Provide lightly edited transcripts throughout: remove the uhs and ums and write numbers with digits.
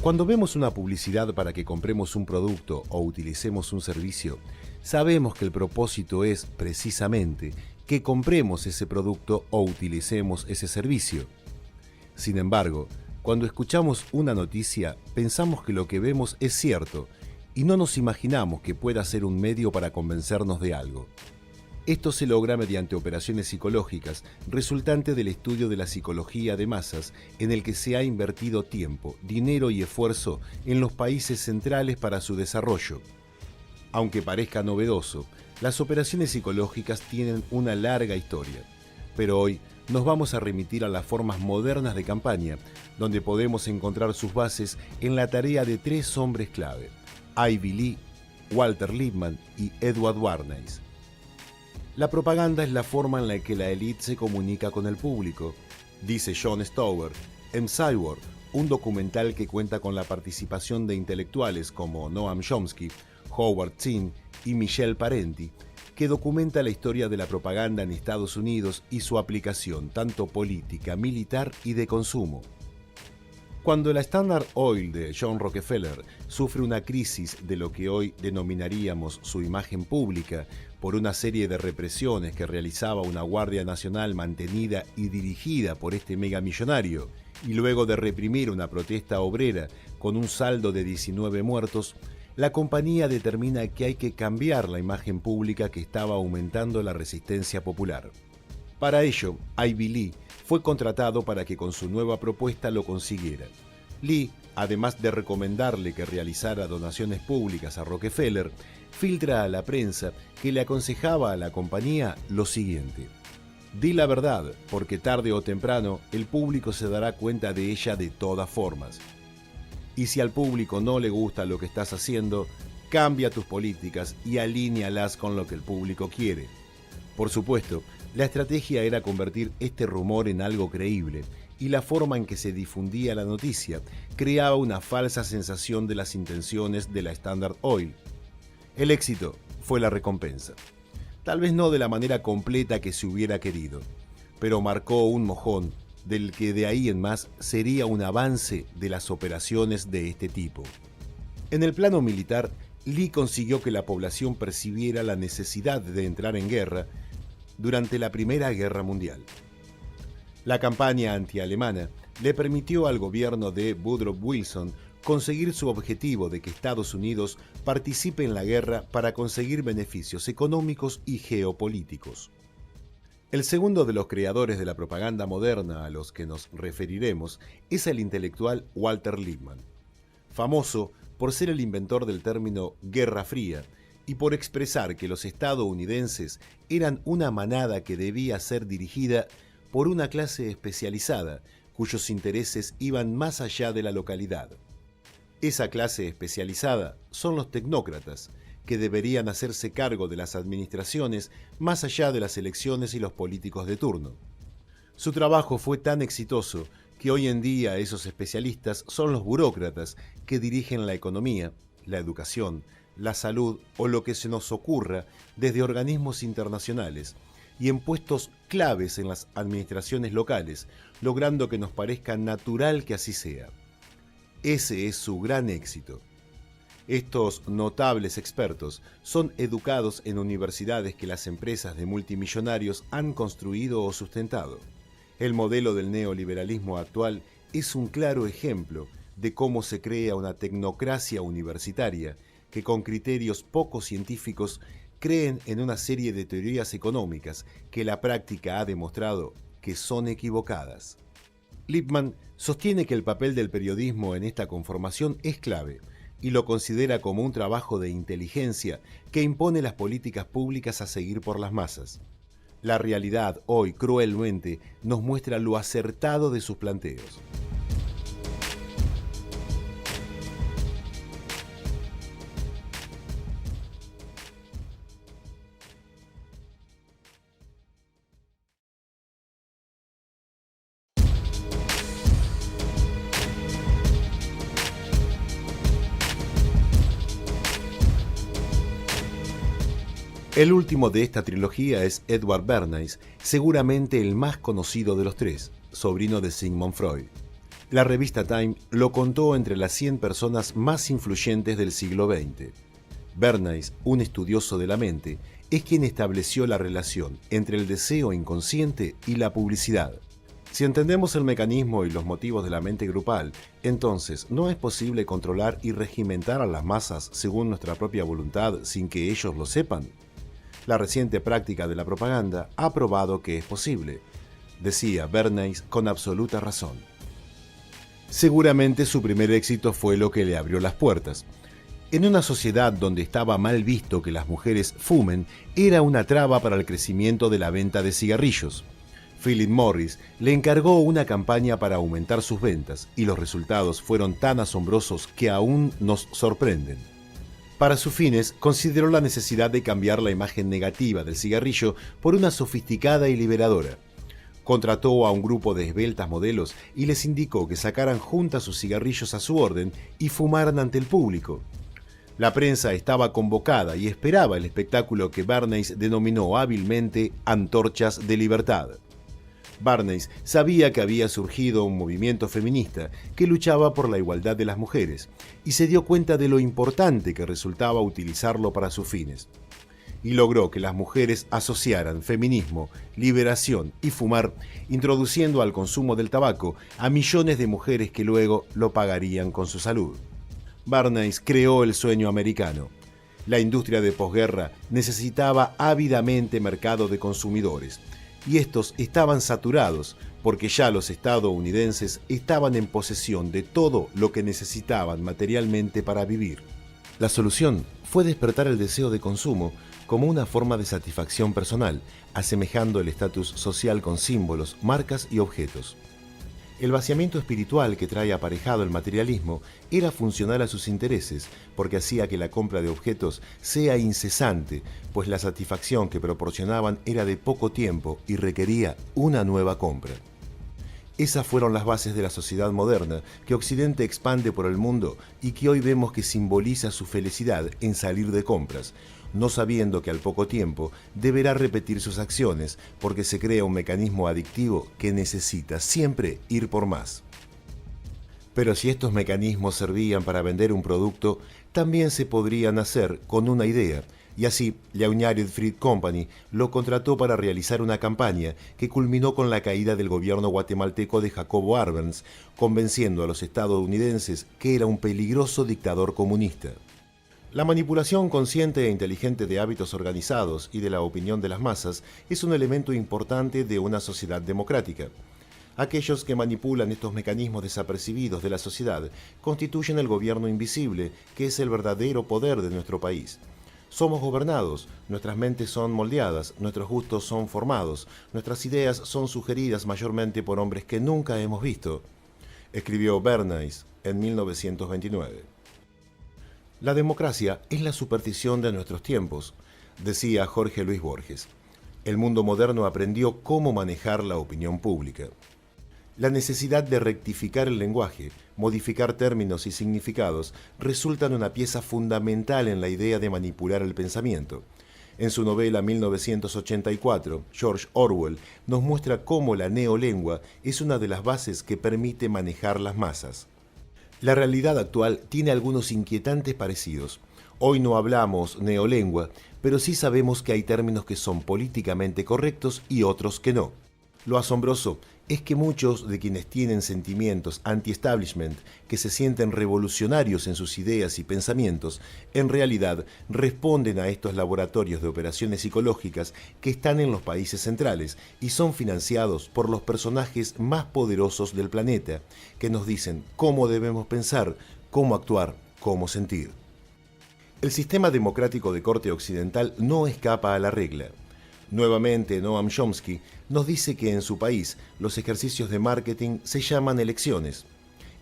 Cuando vemos una publicidad para que compremos un producto o utilicemos un servicio, sabemos que el propósito es, precisamente, que compremos ese producto o utilicemos ese servicio. Sin embargo, cuando escuchamos una noticia, pensamos que lo que vemos es cierto y no nos imaginamos que pueda ser un medio para convencernos de algo. Esto se logra mediante operaciones psicológicas, resultante del estudio de la psicología de masas, en el que se ha invertido tiempo, dinero y esfuerzo en los países centrales para su desarrollo. Aunque parezca novedoso, las operaciones psicológicas tienen una larga historia, pero hoy nos vamos a remitir a las formas modernas de campaña, donde podemos encontrar sus bases en la tarea de tres hombres clave: Ivy Lee, Walter Lippmann y Edward Bernays. La propaganda es la forma en la que la élite se comunica con el público, dice Jon Stewart en Cyborg, un documental que cuenta con la participación de intelectuales como Noam Chomsky, Howard Zinn y Michel Parenti, que documenta la historia de la propaganda en Estados Unidos y su aplicación tanto política, militar y de consumo. Cuando la Standard Oil de John Rockefeller sufre una crisis de lo que hoy denominaríamos su imagen pública por una serie de represiones que realizaba una Guardia Nacional mantenida y dirigida por este megamillonario, y luego de reprimir una protesta obrera con un saldo de 19 muertos, la compañía determina que hay que cambiar la imagen pública que estaba aumentando la resistencia popular. Para ello, Ivy Lee fue contratado para que con su nueva propuesta lo consiguiera. Lee, además de recomendarle que realizara donaciones públicas a Rockefeller, filtra a la prensa que le aconsejaba a la compañía lo siguiente: di la verdad, porque tarde o temprano el público se dará cuenta de ella de todas formas. Y si al público no le gusta lo que estás haciendo, cambia tus políticas y alíñalas con lo que el público quiere. Por supuesto, la estrategia era convertir este rumor en algo creíble, y la forma en que se difundía la noticia creaba una falsa sensación de las intenciones de la Standard Oil. El éxito fue la recompensa. Tal vez no de la manera completa que se hubiera querido, pero marcó un mojón del que de ahí en más sería un avance de las operaciones de este tipo. En el plano militar, Lee consiguió que la población percibiera la necesidad de entrar en guerra durante la Primera Guerra Mundial. La campaña antialemana le permitió al gobierno de Woodrow Wilson conseguir su objetivo de que Estados Unidos participe en la guerra para conseguir beneficios económicos y geopolíticos. El segundo de los creadores de la propaganda moderna a los que nos referiremos es el intelectual Walter Lippmann, famoso por ser el inventor del término Guerra Fría y por expresar que los estadounidenses eran una manada que debía ser dirigida por una clase especializada cuyos intereses iban más allá de la localidad. Esa clase especializada son los tecnócratas, que deberían hacerse cargo de las administraciones más allá de las elecciones y los políticos de turno. Su trabajo fue tan exitoso que hoy en día esos especialistas son los burócratas que dirigen la economía, la educación, la salud o lo que se nos ocurra desde organismos internacionales y en puestos claves en las administraciones locales, logrando que nos parezca natural que así sea. Ese es su gran éxito. Estos notables expertos son educados en universidades que las empresas de multimillonarios han construido o sustentado. El modelo del neoliberalismo actual es un claro ejemplo de cómo se crea una tecnocracia universitaria que con criterios poco científicos creen en una serie de teorías económicas que la práctica ha demostrado que son equivocadas. Lippmann sostiene que el papel del periodismo en esta conformación es clave y lo considera como un trabajo de inteligencia que impone las políticas públicas a seguir por las masas. La realidad hoy cruelmente nos muestra lo acertado de sus planteos. El último de esta trilogía es Edward Bernays, seguramente el más conocido de los tres, sobrino de Sigmund Freud. La revista Time lo contó entre las 100 personas más influyentes del siglo XX. Bernays, un estudioso de la mente, es quien estableció la relación entre el deseo inconsciente y la publicidad. Si entendemos el mecanismo y los motivos de la mente grupal, entonces ¿no es posible controlar y regimentar a las masas según nuestra propia voluntad sin que ellos lo sepan? La reciente práctica de la propaganda ha probado que es posible, decía Bernays con absoluta razón. Seguramente su primer éxito fue lo que le abrió las puertas. En una sociedad donde estaba mal visto que las mujeres fumen, era una traba para el crecimiento de la venta de cigarrillos. Philip Morris le encargó una campaña para aumentar sus ventas y los resultados fueron tan asombrosos que aún nos sorprenden. Para sus fines, consideró la necesidad de cambiar la imagen negativa del cigarrillo por una sofisticada y liberadora. Contrató a un grupo de esbeltas modelos y les indicó que sacaran juntas sus cigarrillos a su orden y fumaran ante el público. La prensa estaba convocada y esperaba el espectáculo que Bernays denominó hábilmente Antorchas de Libertad. Bernays sabía que había surgido un movimiento feminista que luchaba por la igualdad de las mujeres y se dio cuenta de lo importante que resultaba utilizarlo para sus fines. Y logró que las mujeres asociaran feminismo, liberación y fumar, introduciendo al consumo del tabaco a millones de mujeres que luego lo pagarían con su salud. Bernays creó el sueño americano. La industria de posguerra necesitaba ávidamente mercado de consumidores, y estos estaban saturados porque ya los estadounidenses estaban en posesión de todo lo que necesitaban materialmente para vivir. La solución fue despertar el deseo de consumo como una forma de satisfacción personal, asemejando el estatus social con símbolos, marcas y objetos. El vaciamiento espiritual que trae aparejado el materialismo era funcional a sus intereses, porque hacía que la compra de objetos sea incesante, pues la satisfacción que proporcionaban era de poco tiempo y requería una nueva compra. Esas fueron las bases de la sociedad moderna que Occidente expande por el mundo y que hoy vemos que simboliza su felicidad en salir de compras, no sabiendo que al poco tiempo deberá repetir sus acciones porque se crea un mecanismo adictivo que necesita siempre ir por más. Pero si estos mecanismos servían para vender un producto, también se podrían hacer con una idea, y así la United Fruit Company lo contrató para realizar una campaña que culminó con la caída del gobierno guatemalteco de Jacobo Arbenz, convenciendo a los estadounidenses que era un peligroso dictador comunista. La manipulación consciente e inteligente de hábitos organizados y de la opinión de las masas es un elemento importante de una sociedad democrática. Aquellos que manipulan estos mecanismos desapercibidos de la sociedad constituyen el gobierno invisible, que es el verdadero poder de nuestro país. Somos gobernados, nuestras mentes son moldeadas, nuestros gustos son formados, nuestras ideas son sugeridas mayormente por hombres que nunca hemos visto, escribió Bernays en 1929. La democracia es la superstición de nuestros tiempos, decía Jorge Luis Borges. El mundo moderno aprendió cómo manejar la opinión pública. La necesidad de rectificar el lenguaje, modificar términos y significados resultan una pieza fundamental en la idea de manipular el pensamiento. En su novela 1984, George Orwell nos muestra cómo la neolengua es una de las bases que permite manejar las masas. La realidad actual tiene algunos inquietantes parecidos. Hoy no hablamos neolengua, pero sí sabemos que hay términos que son políticamente correctos y otros que no. Lo asombroso es que muchos de quienes tienen sentimientos anti-establishment, que se sienten revolucionarios en sus ideas y pensamientos, en realidad responden a estos laboratorios de operaciones psicológicas que están en los países centrales y son financiados por los personajes más poderosos del planeta, que nos dicen cómo debemos pensar, cómo actuar, cómo sentir. El sistema democrático de corte occidental no escapa a la regla. Nuevamente, Noam Chomsky nos dice que en su país los ejercicios de marketing se llaman elecciones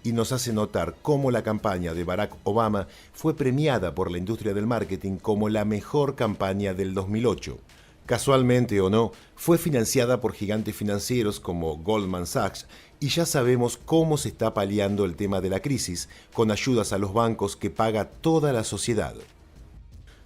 y nos hace notar cómo la campaña de Barack Obama fue premiada por la industria del marketing como la mejor campaña del 2008. Casualmente o no, fue financiada por gigantes financieros como Goldman Sachs y ya sabemos cómo se está paliando el tema de la crisis con ayudas a los bancos que paga toda la sociedad.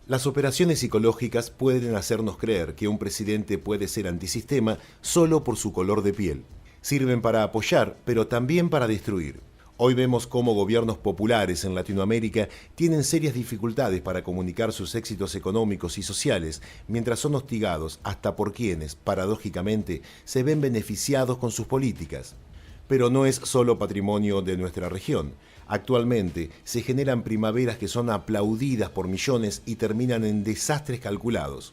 Las operaciones psicológicas pueden hacernos creer que un presidente puede ser antisistema solo por su color de piel. Sirven para apoyar, pero también para destruir. Hoy vemos cómo gobiernos populares en Latinoamérica tienen serias dificultades para comunicar sus éxitos económicos y sociales, mientras son hostigados hasta por quienes, paradójicamente, se ven beneficiados con sus políticas. Pero no es solo patrimonio de nuestra región. Actualmente se generan primaveras que son aplaudidas por millones y terminan en desastres calculados.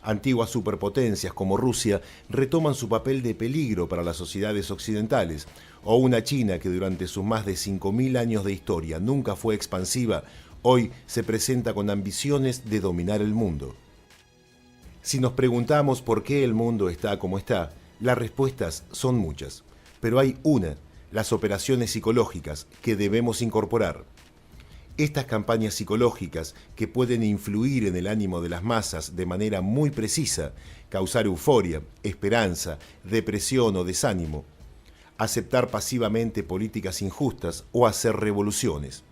Antiguas superpotencias como Rusia retoman su papel de peligro para las sociedades occidentales, o una China que durante sus más de 5.000 años de historia nunca fue expansiva, hoy se presenta con ambiciones de dominar el mundo. Si nos preguntamos por qué el mundo está como está, las respuestas son muchas, pero hay una, las operaciones psicológicas, que debemos incorporar. Estas campañas psicológicas, que pueden influir en el ánimo de las masas de manera muy precisa, causar euforia, esperanza, depresión o desánimo, aceptar pasivamente políticas injustas o hacer revoluciones,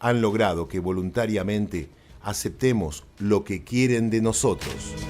han logrado que voluntariamente aceptemos lo que quieren de nosotros.